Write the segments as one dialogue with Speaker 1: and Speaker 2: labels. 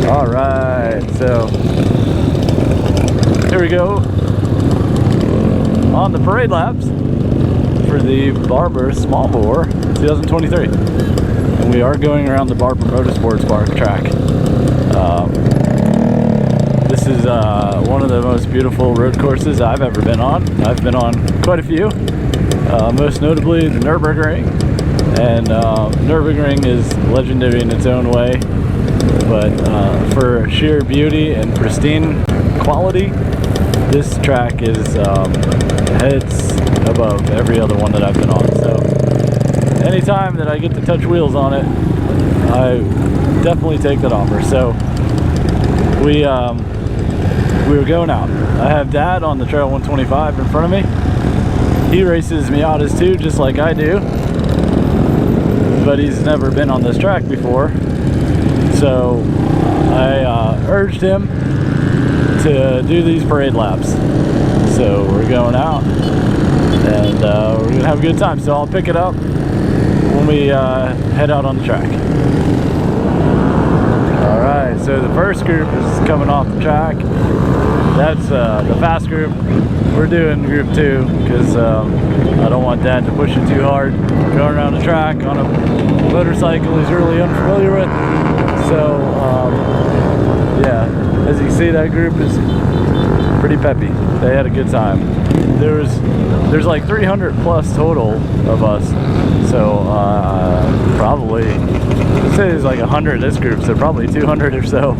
Speaker 1: All right, so here we go on the parade laps for the Barber Small Bore 2023. And we are going around the Barber Motorsports Park track. This is one of the most beautiful road courses I've ever been on. I've been on quite a few, most notably the Nürburgring. And Nürburgring is legendary in its own way, but for sheer beauty and pristine quality, this track is heads above every other one that I've been on. So anytime that I get to touch wheels on it, I definitely take that offer. So we were going out. I have Dad on the Trail 125 in front of me. He races Miatas too, just like I do, but he's never been on this track before. So I urged him to do these parade laps. So we're going out and we're gonna have a good time. So I'll pick it up when we head out on the track. All right, so the first group is coming off the track. That's the fast group. We're doing group 2 because I don't want Dad to push it too hard going around the track on a motorcycle he's really unfamiliar with. So yeah, as you can see, that group is pretty peppy. They had a good time. There's like 300 plus total of us, so probably, I'd say there's like 100 this group, so probably 200 or so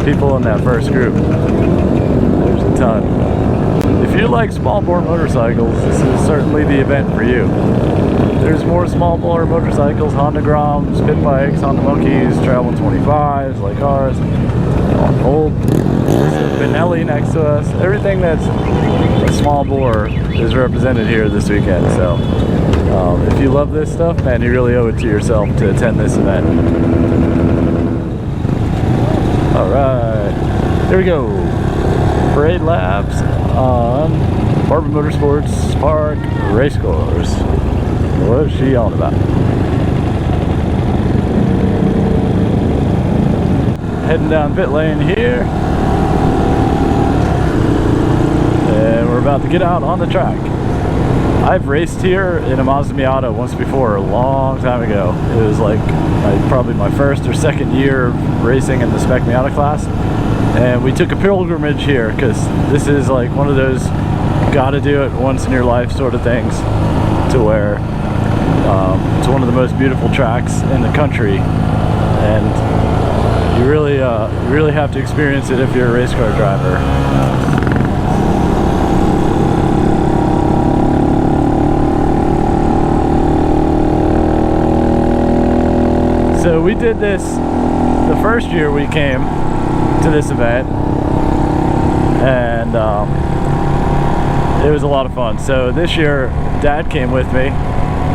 Speaker 1: people in that first group. There's a ton. If you like small bore motorcycles, this is certainly the event for you. There's more small bore motorcycles, Honda Groms, pit bikes, Honda Monkeys, Trail 125s like ours, old Benelli next to us. Everything that's a small bore is represented here this weekend. So if you love this stuff, man, you really owe it to yourself to attend this event. All right, here we go. Parade laps on Barber Motorsports Park race course. What is she on about? Heading down pit lane here. And we're about to get out on the track. I've raced here in a Mazda Miata once before, a long time ago. It was like probably my first or second year of racing in the Spec Miata class. And we took a pilgrimage here because this is like one of those gotta do it once in your life sort of things, to where it's one of the most beautiful tracks in the country, and you really have to experience it if you're a race car driver. So we did this the first year we came to this event, and it was a lot of fun. So this year Dad came with me,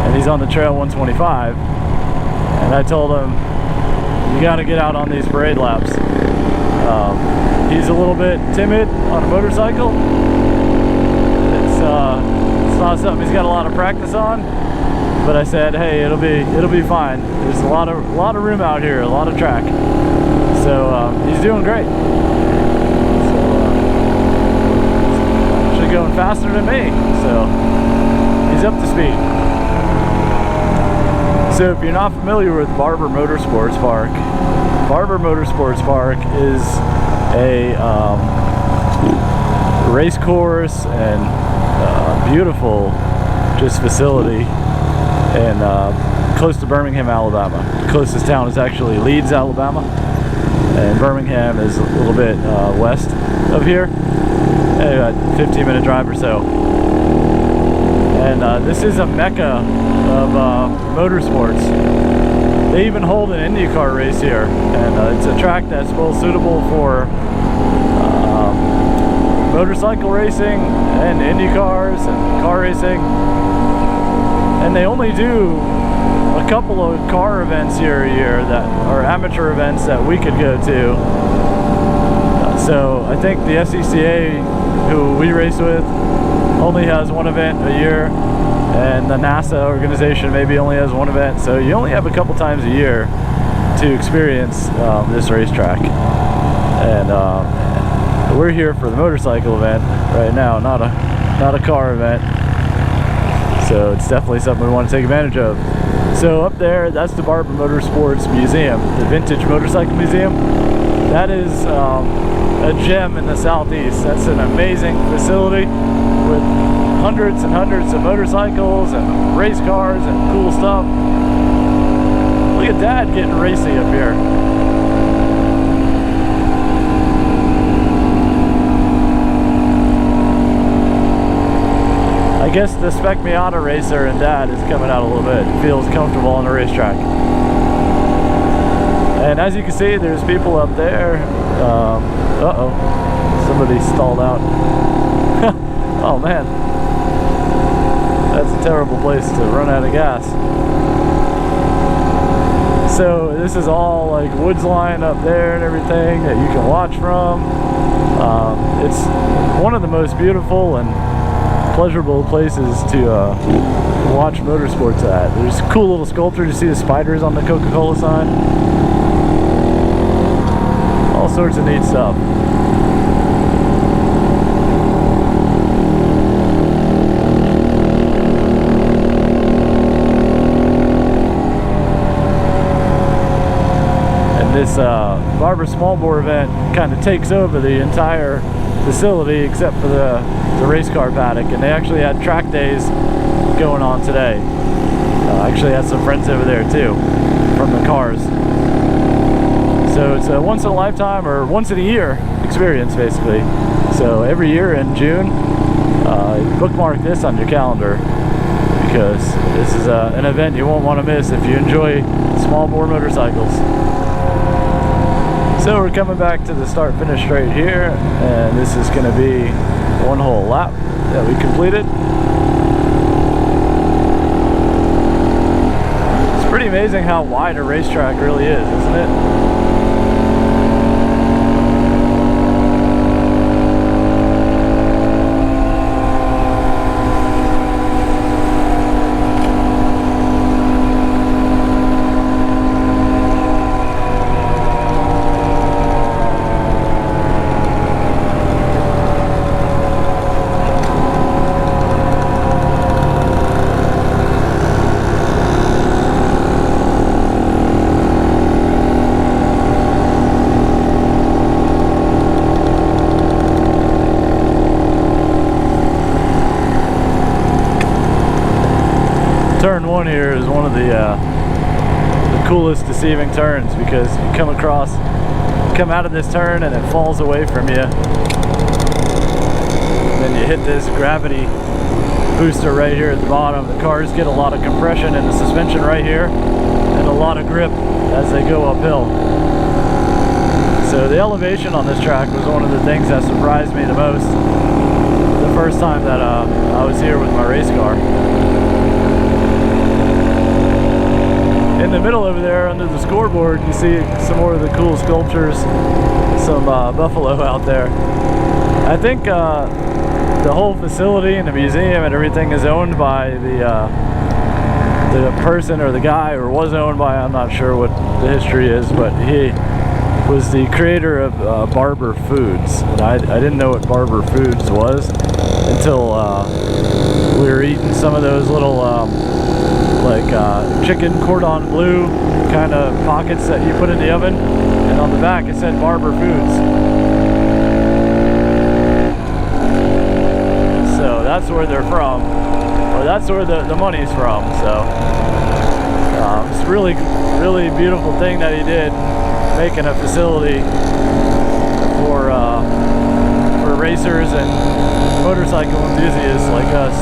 Speaker 1: and he's on the Trail 125, and I told him, you got to get out on these parade laps. He's a little bit timid on a motorcycle. It's not something he's got a lot of practice on, but I said, hey, it'll be fine. There's a lot of room out here, a lot of track. So he's doing great. So actually going faster than me, so he's up to speed. So if you're not familiar with Barber Motorsports Park, Barber Motorsports Park is a race course and beautiful just facility, and close to Birmingham, Alabama. The closest town is actually Leeds, Alabama. And Birmingham is a little bit west of here, about 15-minute drive or so. And this is a mecca of motorsports. They even hold an IndyCar race here, and it's a track that's well suitable for motorcycle racing and IndyCars and car racing. And they only do a couple of car events here a year that are amateur events that we could go to. So I think the SCCA, who we race with, only has one event a year, and the NASA organization maybe only has one event. So you only have a couple times a year to experience this racetrack. And we're here for the motorcycle event right now, not a car event. So it's definitely something we want to take advantage of. So up there, that's the Barber Motorsports Museum, the Vintage Motorcycle Museum. That is a gem in the Southeast. That's an amazing facility with hundreds and hundreds of motorcycles and race cars and cool stuff. Look at Dad getting racy up here. I guess the Spec Miata racer and Dad is coming out a little bit. Feels comfortable on the racetrack. And as you can see, there's people up there. Uh-oh. Somebody stalled out. Oh man. That's a terrible place to run out of gas. So this is all like woods line up there and everything that you can watch from. It's one of the most beautiful and pleasurable places to watch motorsports at. There's cool little sculptures. You see the spiders on the Coca-Cola sign. All sorts of neat stuff. And this Barber Small Bore event kind of takes over the entire facility except for the race car paddock, and they actually had track days going on today. I actually had some friends over there too from the cars. So it's a once in a lifetime or once in a year experience basically. So every year in June, bookmark this on your calendar because this is an event you won't want to miss if you enjoy small bore motorcycles. So we're coming back to the start finish straight here, and this is going to be one whole lap that we completed. It's pretty amazing how wide a racetrack really is, isn't it? Turn 1 here is one of the coolest deceiving turns because you come out of this turn and it falls away from you. And then you hit this gravity booster right here at the bottom. The cars get a lot of compression in the suspension right here and a lot of grip as they go uphill. So the elevation on this track was one of the things that surprised me the most the first time that I was here with my race car. In the middle over there under the scoreboard you see some more of the cool sculptures, some buffalo out there. I think the whole facility and the museum and everything is owned by the person or the guy, or was owned by, I'm not sure what the history is, but he was the creator of Barber Foods. And I didn't know what Barber Foods was until we were eating some of those little like chicken cordon bleu kind of pockets that you put in the oven, and on the back it said Barber Foods. So that's where they're from, or that's where the money's from. So it's a really beautiful thing that he did, making a facility for racers and motorcycle enthusiasts like us.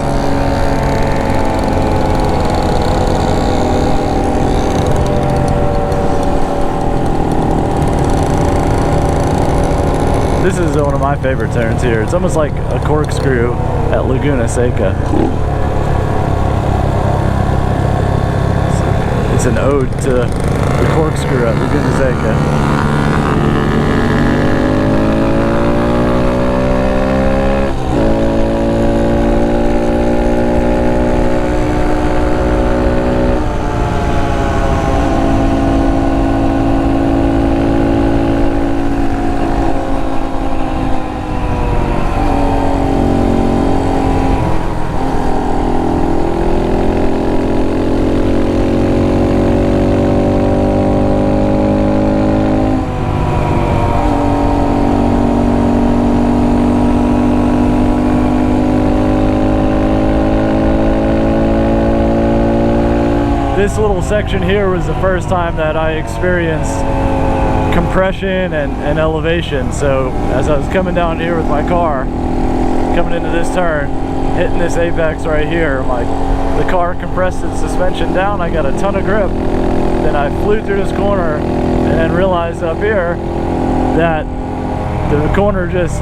Speaker 1: This is one of my favorite turns here. It's almost like a corkscrew at Laguna Seca. It's an ode to the corkscrew at Laguna Seca. this little section here was the first time that I experienced compression and elevation. So as I was coming down here with my car, coming into this turn, hitting this apex right here, the car compressed its suspension down, I got a ton of grip. Then I flew through this corner and then realized up here that the corner just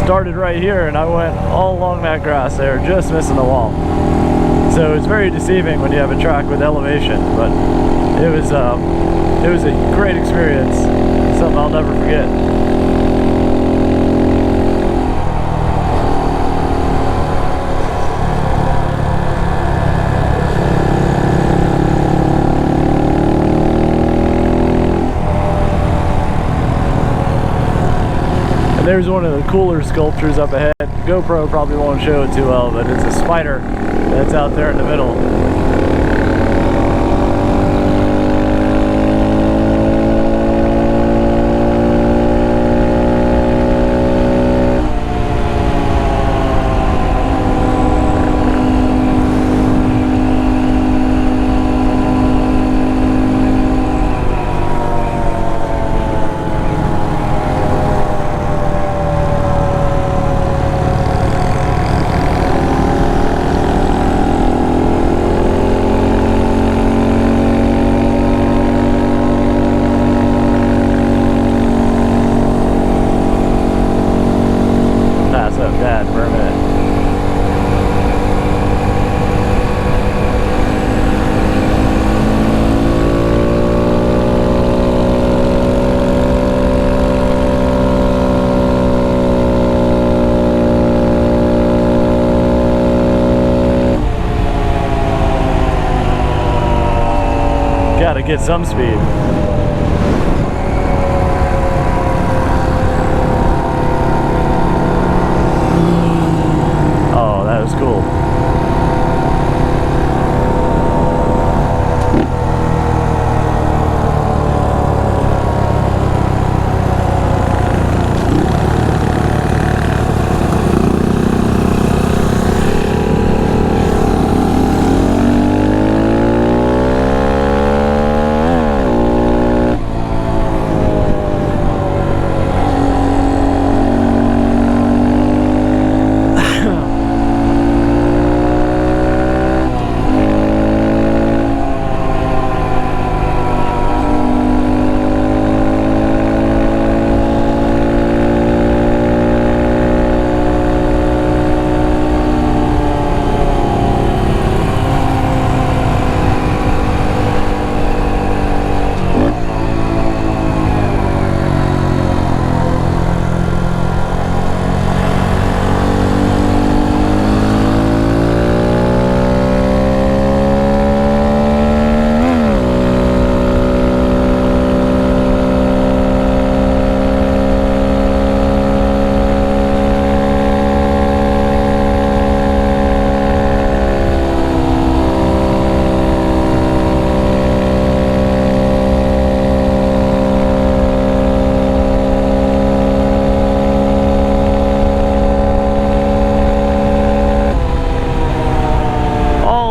Speaker 1: started right here, and I went all along that grass there, just missing the wall. So it's very deceiving when you have a track with elevation, but it was a great experience, something I'll never forget. And there's one of the cooler sculptures up ahead. GoPro probably won't show it too well, but it's a spider that's out there in the middle. Gotta get some speed. Oh, that was cool.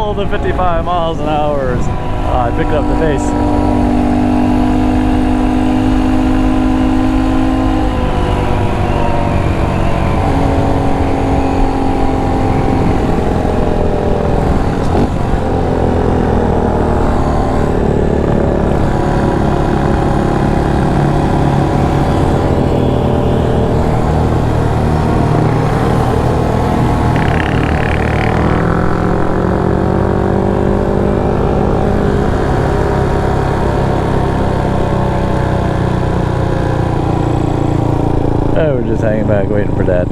Speaker 1: The 55 miles an hour. I picked up the pace. Oh, we're just hanging back waiting for Dad.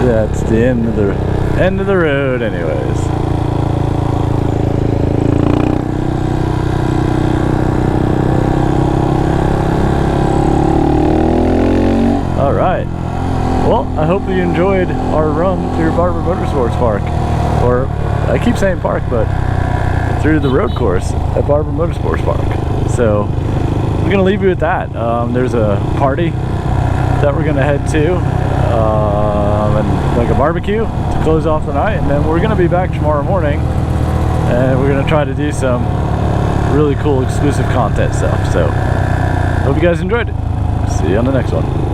Speaker 1: That's the end of the road anyways. Alright. Well, I hope you enjoyed our run through Barber Motorsports Park. Or, I keep saying park, but through the road course at Barber Motorsports Park. So we're gonna leave you with that. There's a party that we're gonna head to and like a barbecue to close off the night, and then we're gonna be back tomorrow morning, and we're gonna try to do some really cool exclusive content stuff. So hope you guys enjoyed it. See you on the next one.